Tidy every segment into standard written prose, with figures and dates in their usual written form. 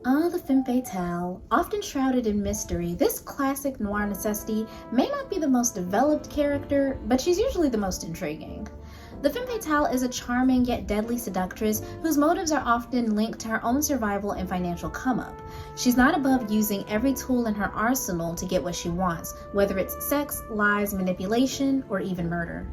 The femme fatale, often shrouded in mystery, this classic noir necessity may not be the most developed character, but she's usually the most intriguing. The femme fatale is a charming yet deadly seductress whose motives are often linked to her own survival and financial come-up. She's not above using every tool in her arsenal to get what she wants, whether it's sex, lies, manipulation, or even murder.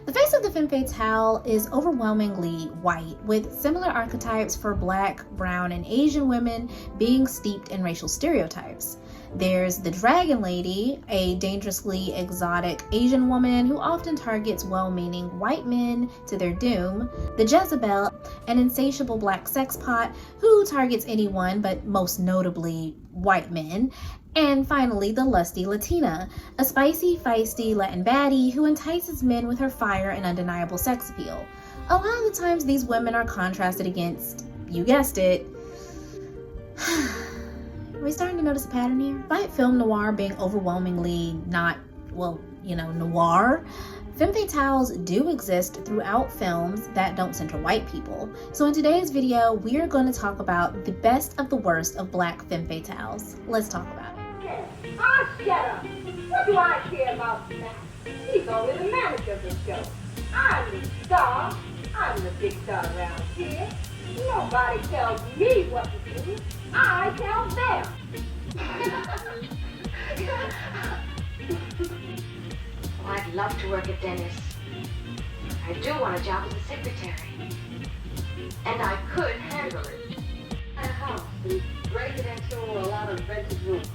The face of the femme fatale is overwhelmingly white, with similar archetypes for Black, brown, and Asian women being steeped in racial stereotypes. There's the Dragon Lady, a dangerously exotic Asian woman who often targets well-meaning white men to their doom. The Jezebel, an insatiable Black sex pot who targets anyone but most notably white men. And finally, the lusty Latina, a spicy, feisty Latin baddie who entices men with her fire and undeniable sex appeal. A lot of the times these women are contrasted against, you guessed it, are we starting to notice a pattern here? Despite film noir being overwhelmingly not, noir, femme fatales do exist throughout films that don't center white people. So in today's video, we are going to talk about the best of the worst of Black femme fatales. Let's talk about it. Oh, shut up. What do I care about that? He's only the manager of the show. I'm the star. I'm the big star around here. Nobody tells me what to do. I tell them. Oh, I'd love to work at Dennis. I do want a job as a secretary. And I could handle it. A house and residential, a lot of rented rooms.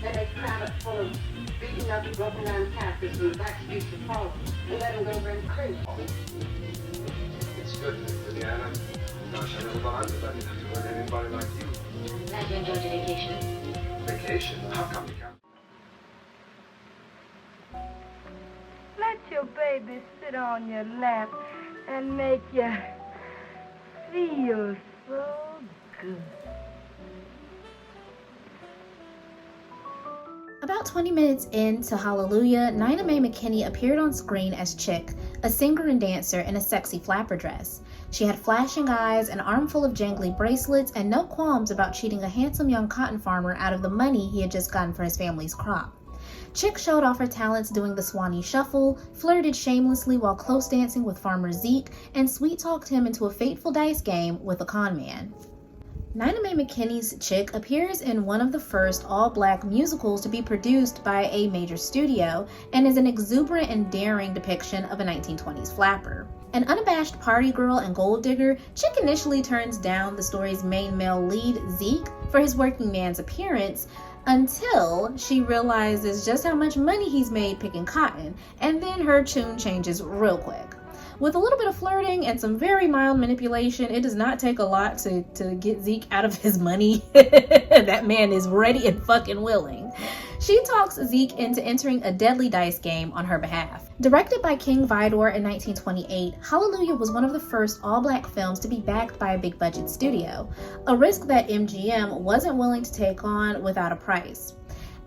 Then they cram it full of beaten up, broken down cactus and back streets of Harlem and let them go rent crazy. It's good, Indiana. Gosh, I never thought I'd be lucky enough to work with anybody like you. I'm glad you enjoyed your vacation. Vacation? How come you can't? Let your baby sit on your lap and make you feel so good. About 20 minutes into Hallelujah, Nina Mae McKinney appeared on screen as Chick, a singer and dancer in a sexy flapper dress. She had flashing eyes, an armful of jangly bracelets, and no qualms about cheating a handsome young cotton farmer out of the money he had just gotten for his family's crop. Chick showed off her talents doing the Swanee Shuffle, flirted shamelessly while close dancing with Farmer Zeke, and sweet-talked him into a fateful dice game with a con man. Nina Mae McKinney's Chick appears in one of the first all-Black musicals to be produced by a major studio and is an exuberant and daring depiction of a 1920s flapper. An unabashed party girl and gold digger, Chick initially turns down the story's main male lead, Zeke, for his working man's appearance until she realizes just how much money he's made picking cotton, and then her tune changes real quick. With a little bit of flirting and some very mild manipulation, it does not take a lot to get Zeke out of his money. That man is ready and fucking willing. She talks Zeke into entering a deadly dice game on her behalf. Directed by King Vidor in 1928, Hallelujah was one of the first all-Black films to be backed by a big-budget studio, a risk that MGM wasn't willing to take on without a price.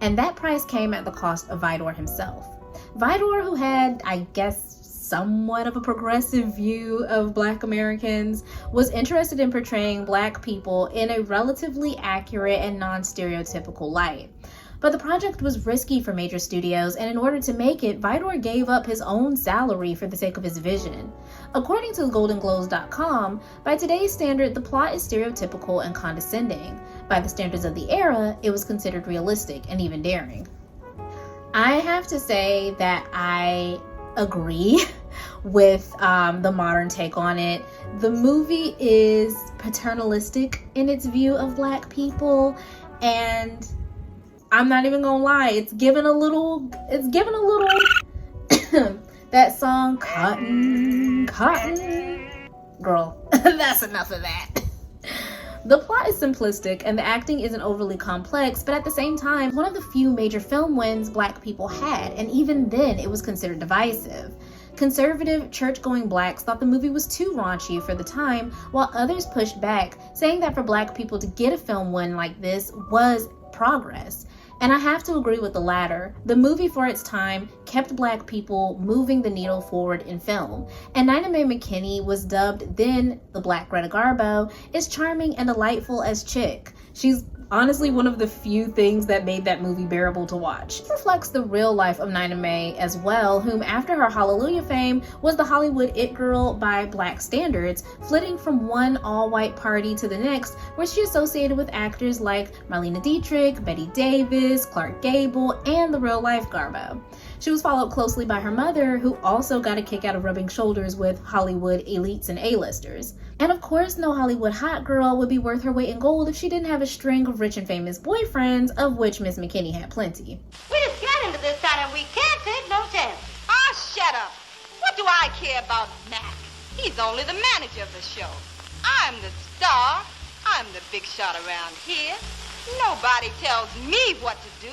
And that price came at the cost of Vidor himself. Vidor, who had, I guess, somewhat of a progressive view of Black Americans, was interested in portraying Black people in a relatively accurate and non-stereotypical light. But the project was risky for major studios, and in order to make it, Vidor gave up his own salary for the sake of his vision. According to GoldenGlobes.com, by today's standard, the plot is stereotypical and condescending. By the standards of the era, it was considered realistic and even daring. I have to say that I agree with the modern take on it. The movie is paternalistic in its view of Black people, and I'm not even gonna lie, it's given a little that song Cotton girl. That's enough of that. The plot is simplistic and the acting isn't overly complex, but at the same time, one of the few major film wins Black people had, and even then it was considered divisive. Conservative, church-going Blacks thought the movie was too raunchy for the time, while others pushed back, saying that for Black people to get a film win like this was progress. And I have to agree with the latter. The movie for its time kept Black people moving the needle forward in film. And Nina Mae McKinney was dubbed then the Black Greta Garbo, is charming and delightful as Chick. She's honestly one of the few things that made that movie bearable to watch. It reflects the real life of Nina May as well, whom after her Hallelujah fame was the Hollywood it girl by black standards, flitting from one all-white party to the next, where she associated with actors like Marlene Dietrich, Betty Davis, Clark Gable, and the real life Garbo. She was followed closely by her mother, who also got a kick out of rubbing shoulders with Hollywood elites and A-listers. And of course, no Hollywood hot girl would be worth her weight in gold if she didn't have a string of rich and famous boyfriends, of which Miss McKinney had plenty. We just got into this town and we can't take no chance. Ah, shut up. What do I care about Mac? He's only the manager of the show. I'm the star. I'm the big shot around here. Nobody tells me what to do.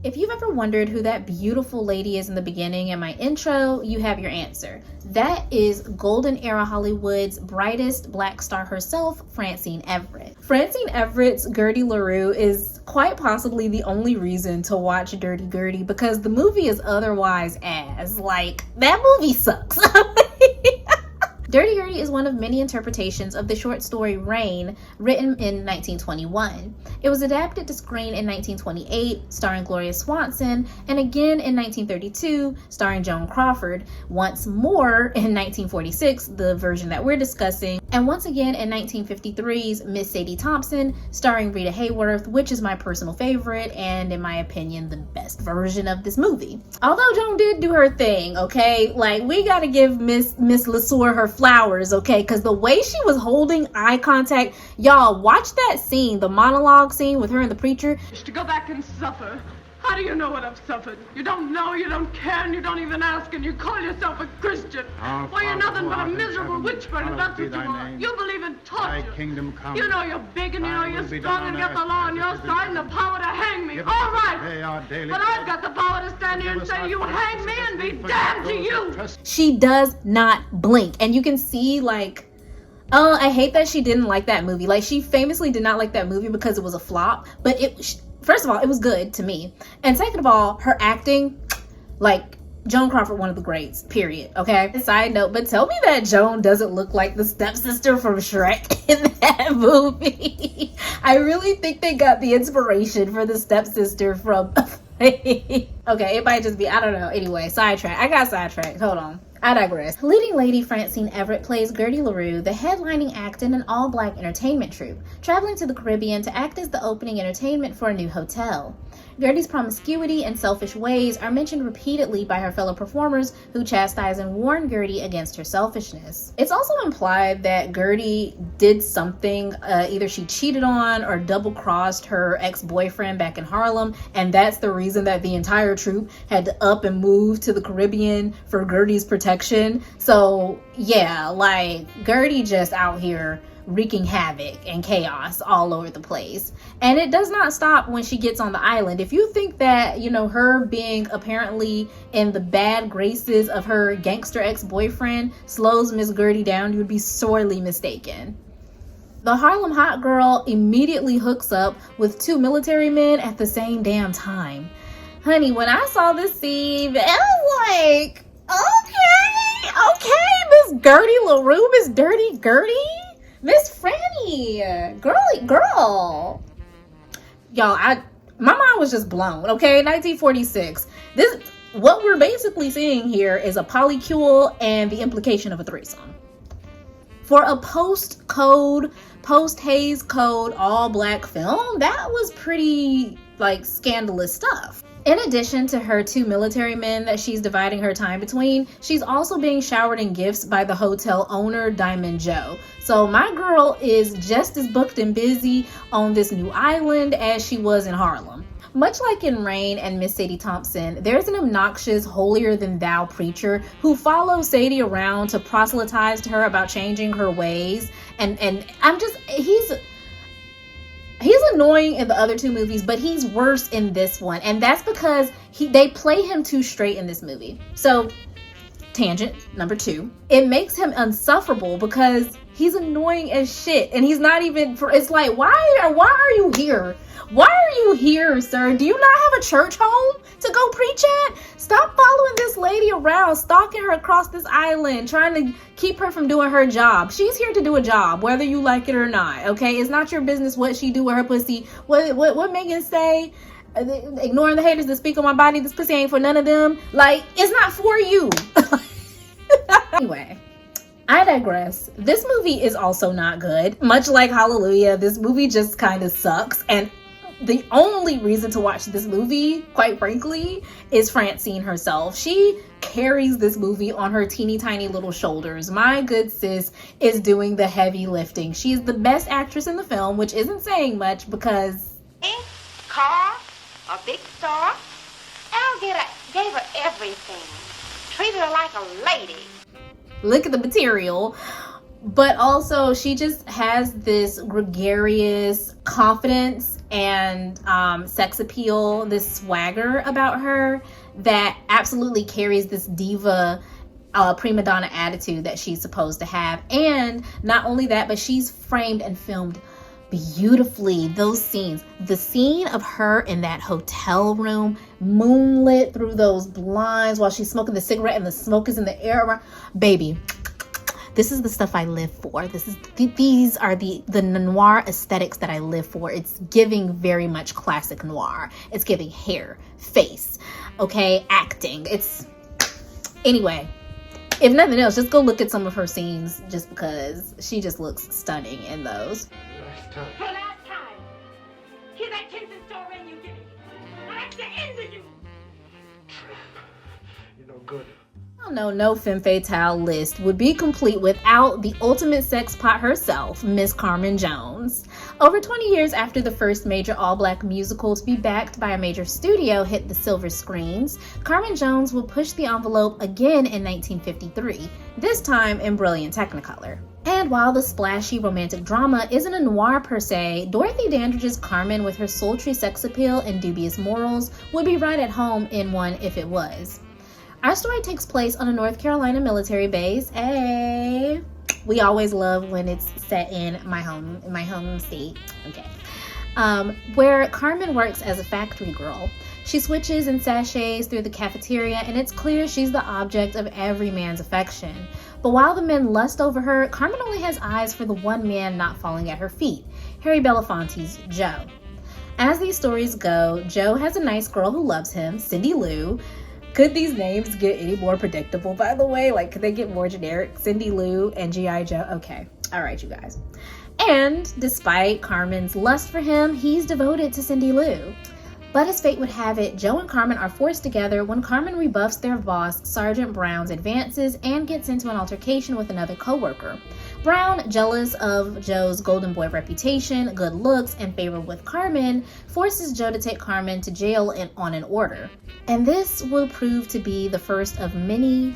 If you've ever wondered who that beautiful lady is in the beginning in my intro, you have your answer. That is Golden Era Hollywood's brightest black star herself, Francine Everett. Francine Everett's Gertie LaRue is quite possibly the only reason to watch Dirty Gertie, because the movie is otherwise ass. Like, that movie sucks. Dirty Gertie is one of many interpretations of the short story Rain, written in 1921. It was adapted to screen in 1928, starring Gloria Swanson, and again in 1932, starring Joan Crawford, once more in 1946, the version that we're discussing, and once again in 1953's Miss Sadie Thompson, starring Rita Hayworth, which is my personal favorite, and in my opinion, the best version of this movie. Although Joan did do her thing, okay? Like, we gotta give Miss LeSueur her flowers, okay? Because the way she was holding eye contact, y'all, watch that scene, the monologue scene with her and the preacher. To go back and suffer. How do you know what I've suffered? You don't know, you don't care, and you don't even ask, and you call yourself a Christian. Well, you're nothing but a miserable witchburner, that's what you are. You believe in torture. Thy kingdom come. You know you're big, and you know Thy you're will be strong, done and on got the earth law on as your it is in side and the heaven. power to hang me. Give All us this right. day our daily But I've got the power to stand here and say, you hang me and be damned to you. She does not blink, and you can see, like, oh, I hate that she didn't like that movie. Like, she famously did not like that movie because it was a flop, but first of all, it was good to me. And second of all, her acting, like, Joan Crawford, one of the greats, period, okay? Side note, but tell me that Joan doesn't look like the stepsister from Shrek in that movie. I really think they got the inspiration for the stepsister from... Okay, it might just be, I don't know. Anyway, sidetrack. I got sidetracked. Hold on. I digress. Leading lady Francine Everett plays Gertie LaRue, the headlining act in an all-black entertainment troupe, traveling to the Caribbean to act as the opening entertainment for a new hotel. Gertie's promiscuity and selfish ways are mentioned repeatedly by her fellow performers, who chastise and warn Gertie against her selfishness. It's also implied that Gertie did something, either she cheated on or double-crossed her ex-boyfriend back in Harlem, and that's the reason that the entire troupe had to up and move to the Caribbean for Gertie's protection. So yeah, like, Gertie just out here wreaking havoc and chaos all over the place. And it does not stop when she gets on the island. If you think that, you know, her being apparently in the bad graces of her gangster ex-boyfriend slows Miss Gertie down, you would be sorely mistaken. The Harlem hot girl immediately hooks up with two military men at the same damn time. Honey, when I saw this scene, I was like, okay, Miss Gertie LaRue, Miss Dirty Gertie, Miss Franny, girl. Y'all, my mind was just blown, okay? 1946. What we're basically seeing here is a polycule and the implication of a threesome. For a post-Hays Code, all-black film, that was pretty, like, scandalous stuff. In addition to her two military men that she's dividing her time between, she's also being showered in gifts by the hotel owner, Diamond Joe. So my girl is just as booked and busy on this new island as she was in Harlem. Much like in Rain and Miss Sadie Thompson, there's an obnoxious, holier-than-thou preacher who follows Sadie around to proselytize to her about changing her ways. And he's annoying in the other two movies, but he's worse in this one. And that's because they play him too straight in this movie. So, tangent number 2. It makes him insufferable because he's annoying as shit. And he's not even, it's like, why are you here? Why are you here, sir? Do you not have a church home to go preach at? Stop following this lady around, stalking her across this island, trying to keep her from doing her job. She's here to do a job, whether you like it or not, okay? It's not your business what she do with her pussy. What Megan say? Ignoring the haters that speak on my body, this pussy ain't for none of them. Like, it's not for you. Anyway, I digress. This movie is also not good. Much like Hallelujah, this movie just kind of sucks. And the only reason to watch this movie, quite frankly, is Francine herself. She carries this movie on her teeny tiny little shoulders. My good sis is doing the heavy lifting. She is the best actress in the film, which isn't saying much because... Car, a big star. Al gave her everything. Treated her like a lady. Look at the material. But also, she just has this gregarious confidence and sex appeal, this swagger about her that absolutely carries this diva prima donna attitude that she's supposed to have. And not only that, but she's framed and filmed beautifully. Those scenes, the scene of her in that hotel room, moonlit through those blinds while she's smoking the cigarette and the smoke is in the air around, baby, this is the stuff I live for. These are the noir aesthetics that I live for. It's giving very much classic noir. It's giving hair, face, okay, acting. Anyway, if nothing else, just go look at some of her scenes just because she just looks stunning in those. For last time. Hear that Kinston story and you did it. Now that's the end of you. You're no good. No femme fatale list would be complete without the ultimate sex pot herself, Miss Carmen Jones. Over 20 years after the first major all-black musical to be backed by a major studio hit the silver screens, Carmen Jones would push the envelope again in 1953, this time in brilliant Technicolor. And while the splashy romantic drama isn't a noir per se, Dorothy Dandridge's Carmen with her sultry sex appeal and dubious morals would be right at home in one if it was. Our story takes place on a North Carolina military base. Hey, we always love when it's set in my home state. Okay. Where Carmen works as a factory girl. She switches and sashays through the cafeteria, and it's clear she's the object of every man's affection. But while the men lust over her, Carmen only has eyes for the one man not falling at her feet, Harry Belafonte's Joe. As these stories go, Joe has a nice girl who loves him, Cindy Lou. Could these names get any more predictable, by the way? Like, could they get more generic? Cindy Lou and G.I. Joe? Okay. All right, you guys. And despite Carmen's lust for him, he's devoted to Cindy Lou. But as fate would have it, Joe and Carmen are forced together when Carmen rebuffs their boss, Sergeant Brown's advances, and gets into an altercation with another co-worker. Brown, jealous of Joe's golden boy reputation, good looks, and favor with Carmen, forces Joe to take Carmen to jail on an order. And this will prove to be the first of many,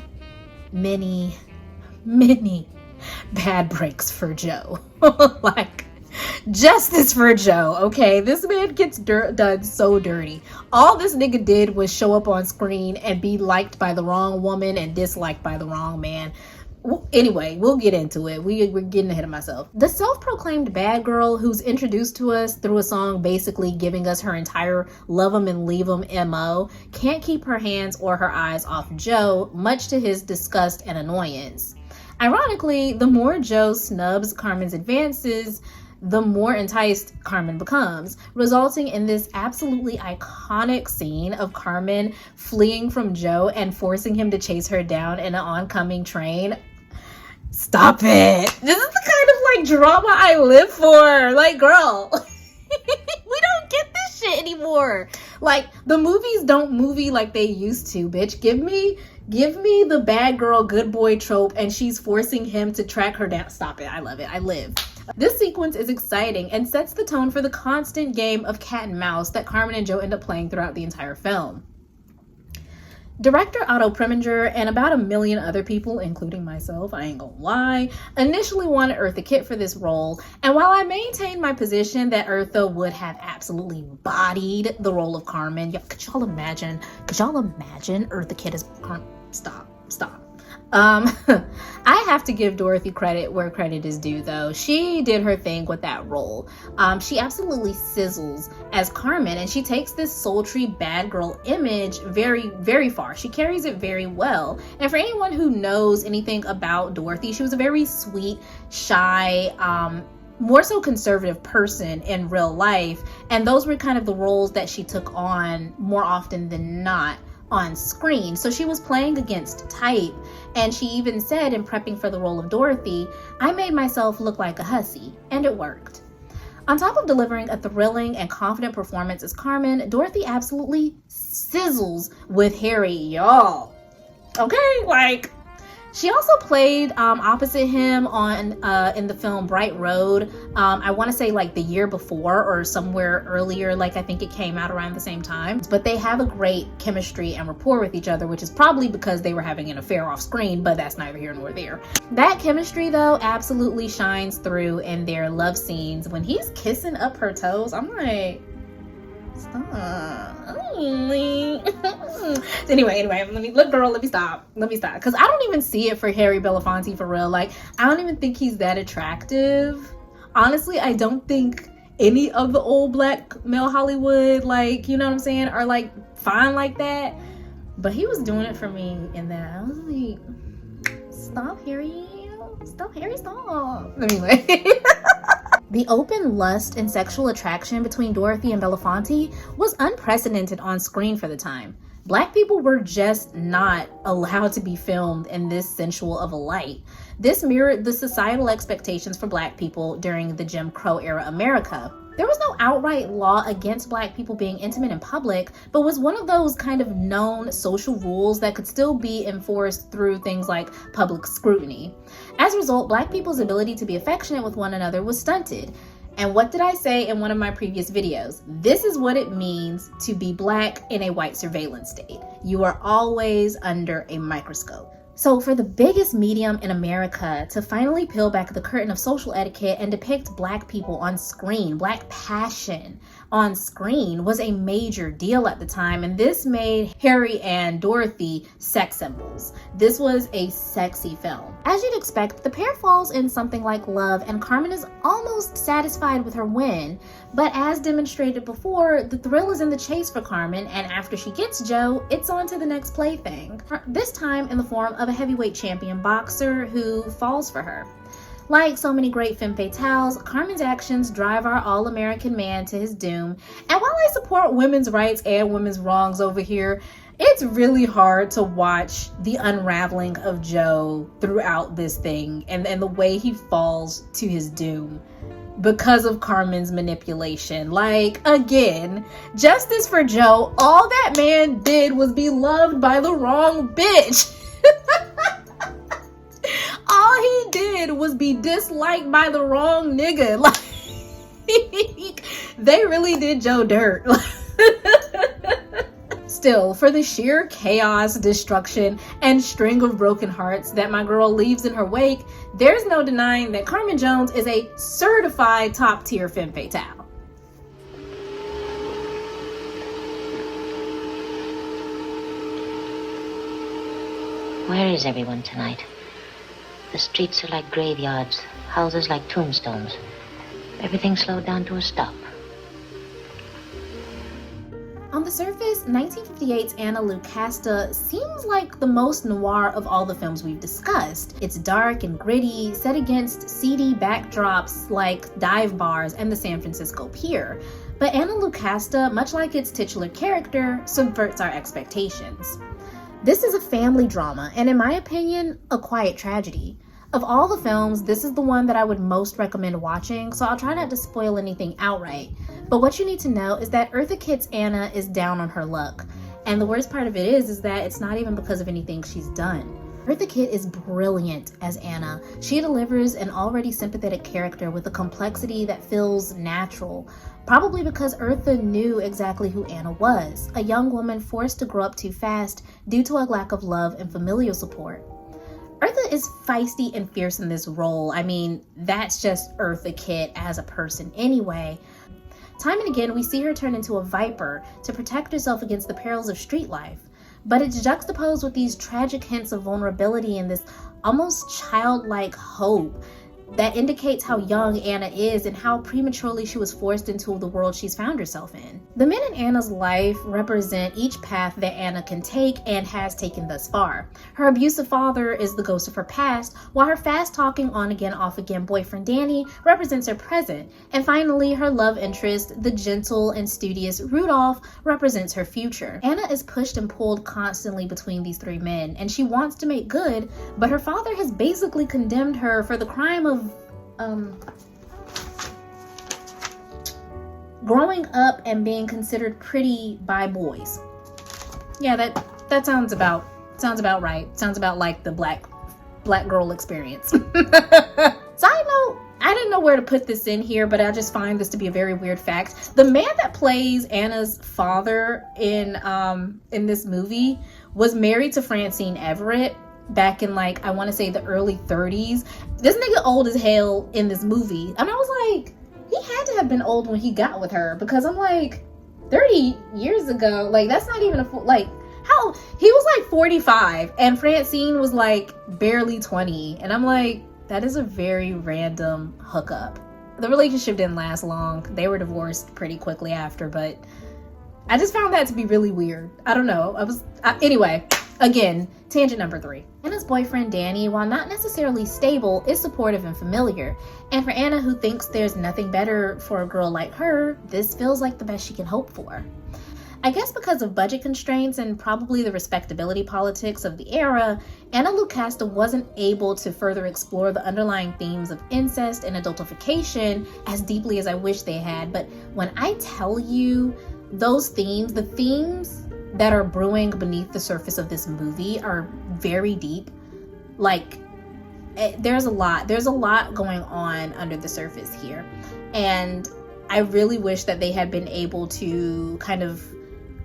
many, many bad breaks for Joe. Like, justice for Joe, okay? This man gets done so dirty. All this nigga did was show up on screen and be liked by the wrong woman and disliked by the wrong man. Anyway, we'll get into it. We're getting ahead of myself. The self-proclaimed bad girl who's introduced to us through a song basically giving us her entire love 'em and leave 'em MO can't keep her hands or her eyes off Joe, much to his disgust and annoyance. Ironically, the more Joe snubs Carmen's advances, the more enticed Carmen becomes, resulting in this absolutely iconic scene of Carmen fleeing from Joe and forcing him to chase her down in an oncoming train. Stop it. This is the kind of like drama I live for. Like, girl, we don't get this shit anymore. Like, the movies don't movie like they used to, bitch. Give me the bad girl, good boy trope, and she's forcing him to track her down. Stop it. I love it. I live. This sequence is exciting and sets the tone for the constant game of cat and mouse that Carmen and Joe end up playing throughout the entire film. Director Otto Preminger and about a million other people, including myself, I ain't gonna lie, initially wanted Eartha Kitt for this role, and while I maintain my position that Eartha would have absolutely bodied the role of Carmen, could y'all imagine Eartha Kitt as Carmen? Stop. I have to give Dorothy credit where credit is due, though. She did her thing with that role. She absolutely sizzles as Carmen, and she takes this sultry bad girl image very, very far. She carries it very well. And for anyone who knows anything about Dorothy, she was a very sweet, shy, more so conservative person in real life. And those were kind of the roles that she took on more often than not on screen. So she was playing against type, and she even said in prepping for the role of Dorothy, "I made myself look like a hussy," and it worked. On top of delivering a thrilling and confident performance as Carmen, Dorothy absolutely sizzles with Harry, y'all. Okay, like, she also played opposite him on in the film Bright Road. I want to say like the year before or somewhere earlier, like I think it came out around the same time. But they have a great chemistry and rapport with each other, which is probably because they were having an affair off screen, but that's neither here nor there. That chemistry, though, absolutely shines through in their love scenes. When he's kissing up her toes, I'm like, stop. Anyway, let me stop. Because I don't even see it for Harry Belafonte for real. Like, I don't even think he's that attractive. Honestly, I don't think any of the old black male Hollywood, like, you know what I'm saying, are like fine like that. But he was doing it for me in that. I was like, stop, Harry. Stop. Anyway. The open lust and sexual attraction between Dorothy and Belafonte was unprecedented on screen for the time. Black people were just not allowed to be filmed in this sensual of a light. This mirrored the societal expectations for Black people during the Jim Crow era America. There was no outright law against Black people being intimate in public, but was one of those kind of known social rules that could still be enforced through things like public scrutiny. As a result, Black people's ability to be affectionate with one another was stunted. And what did I say in one of my previous videos? This is what it means to be Black in a white surveillance state. You are always under a microscope. So for the biggest medium in America to finally peel back the curtain of social etiquette and depict Black people on screen, Black passion on screen, was a major deal at the time. And this made Harry and Dorothy sex symbols. This was a sexy film. As you'd expect, the pair falls in something like love, and Carmen is almost satisfied with her win. But as demonstrated before, the thrill is in the chase for Carmen, and after she gets Joe, it's on to the next plaything. This time in the form of a heavyweight champion boxer who falls for her. Like so many great femme fatales, Carmen's actions drive our all-American man to his doom. And while I support women's rights and women's wrongs over here, it's really hard to watch the unraveling of Joe throughout this thing and the way he falls to his doom because of Carmen's manipulation. Like, again, justice for Joe. All that man did was be loved by the wrong bitch. All he did was be disliked by the wrong nigga. Like, they really did Joe dirt. Still, for the sheer chaos, destruction, and string of broken hearts that my girl leaves in her wake, there's no denying that Carmen Jones is a certified top-tier femme fatale. Where is everyone tonight? The streets are like graveyards, houses like tombstones. Everything slowed down to a stop. On the surface, 1958's Anna Lucasta seems like the most noir of all the films we've discussed. It's dark and gritty, set against seedy backdrops like dive bars and the San Francisco Pier. But Anna Lucasta, much like its titular character, subverts our expectations. This is a family drama, and in my opinion, a quiet tragedy. Of all the films, this is the one that I would most recommend watching, so I'll try not to spoil anything outright. But what you need to know is that Eartha Kitt's Anna is down on her luck. And the worst part of it is that it's not even because of anything she's done. Eartha Kitt is brilliant as Anna. She delivers an already sympathetic character with a complexity that feels natural. Probably because Eartha knew exactly who Anna was, a young woman forced to grow up too fast due to a lack of love and familial support. Eartha is feisty and fierce in this role. I mean, that's just Eartha Kitt as a person anyway. Time and again, we see her turn into a viper to protect herself against the perils of street life. but it's juxtaposed with these tragic hints of vulnerability and this almost childlike hope that indicates how young Anna is and how prematurely she was forced into the world she's found herself in. The men in Anna's life represent each path that Anna can take and has taken thus far. Her abusive father is the ghost of her past, while her fast-talking on-again, off-again boyfriend Danny represents her present. And finally, her love interest, the gentle and studious Rudolph, represents her future. Anna is pushed and pulled constantly between these three men, and she wants to make good, but her father has basically condemned her for the crime of growing up and being considered pretty by boys. Yeah, that sounds about right. Sounds about like the black girl experience. Side note, I didn't know where to put this in here, but I just find this to be a very weird fact. The man that plays Anna's father in this movie was married to Francine Everett back in, like, I want to say the early 30s. This nigga old as hell in this movie. And I was like, he had to have been old when he got with her, because I'm like, 30 years ago, like, that's not even how he was like 45 and Francine was like barely 20. And I'm like, that is a very random hookup. The relationship didn't last long. They were divorced pretty quickly after, but I just found that to be really weird. I don't know. Anyway, again, tangent number 3. Anna's boyfriend Danny, while not necessarily stable, is supportive and familiar. And for Anna, who thinks there's nothing better for a girl like her, this feels like the best she can hope for. I guess because of budget constraints and probably the respectability politics of the era, Anna Lucasta wasn't able to further explore the underlying themes of incest and adultification as deeply as I wish they had. But when I tell you those themes, the themes that are brewing beneath the surface of this movie are very deep. Like, there's a lot going on under the surface here. And I really wish that they had been able to kind of,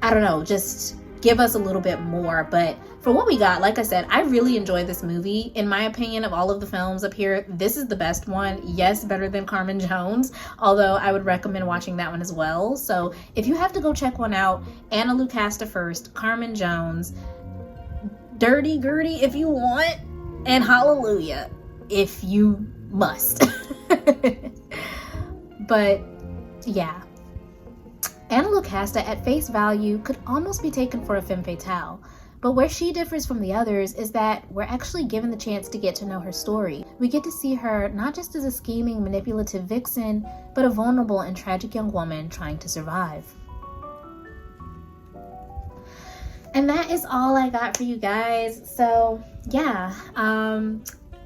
I don't know, just give us a little bit more. But for what we got, like I said, I really enjoyed this movie. In my opinion, of all of the films up here, this is the best one. Yes, better than Carmen Jones, although I would recommend watching that one as well. So if you have to go check one out, Anna Lucasta first, Carmen Jones, Dirty Gertie if you want, and Hallelujah if you must. But yeah, Anna Lucasta at face value could almost be taken for a femme fatale, but where she differs from the others is that we're actually given the chance to get to know her story. We get to see her not just as a scheming, manipulative vixen, but a vulnerable and tragic young woman trying to survive. And that is all I got for you guys. So yeah,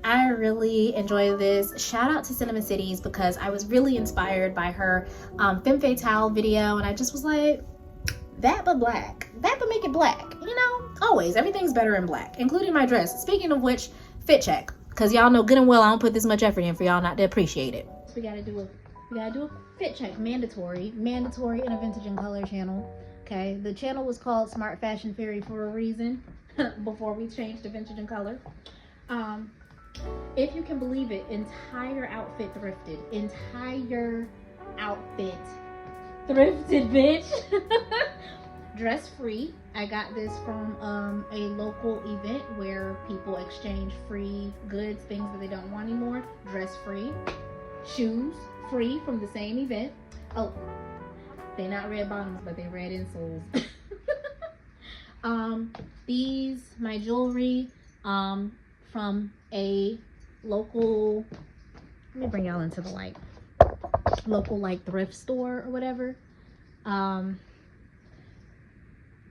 I really enjoy this. Shout out to Cinema Cities, because I was really inspired by her femme fatale video, and I just was like, that but black. That but make it black. You know, always, everything's better in black, including my dress. Speaking of which, fit check, because y'all know good and well I don't put this much effort in for y'all not to appreciate it. So we gotta do a fit check, mandatory in a Vintage and Color channel. Okay, the channel was called Smart Fashion Fairy for a reason before we changed to Vintage and Color. If you can believe it, entire outfit thrifted, bitch. Dress free. I got this from a local event where people exchange free goods, things that they don't want anymore. Dress free. Shoes free from the same event. Oh, they're not red bottoms, but they're red insoles. My jewelry from a local, let me bring y'all into the light, local like thrift store or whatever.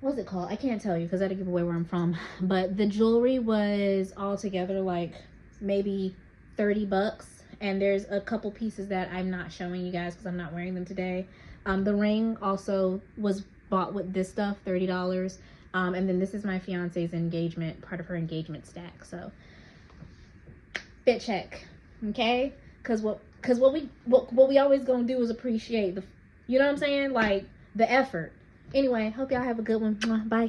What's it called? I can't tell you because I had to give away where I'm from, but the jewelry was altogether like maybe $30, and there's a couple pieces that I'm not showing you guys because I'm not wearing them today. The ring also was bought with this stuff, $30. And then this is my fiance's engagement, part of her engagement stack. So fit check, okay? Cause what we always gonna do is appreciate the, you know what I'm saying? Like the effort. Anyway, hope y'all have a good one. Bye.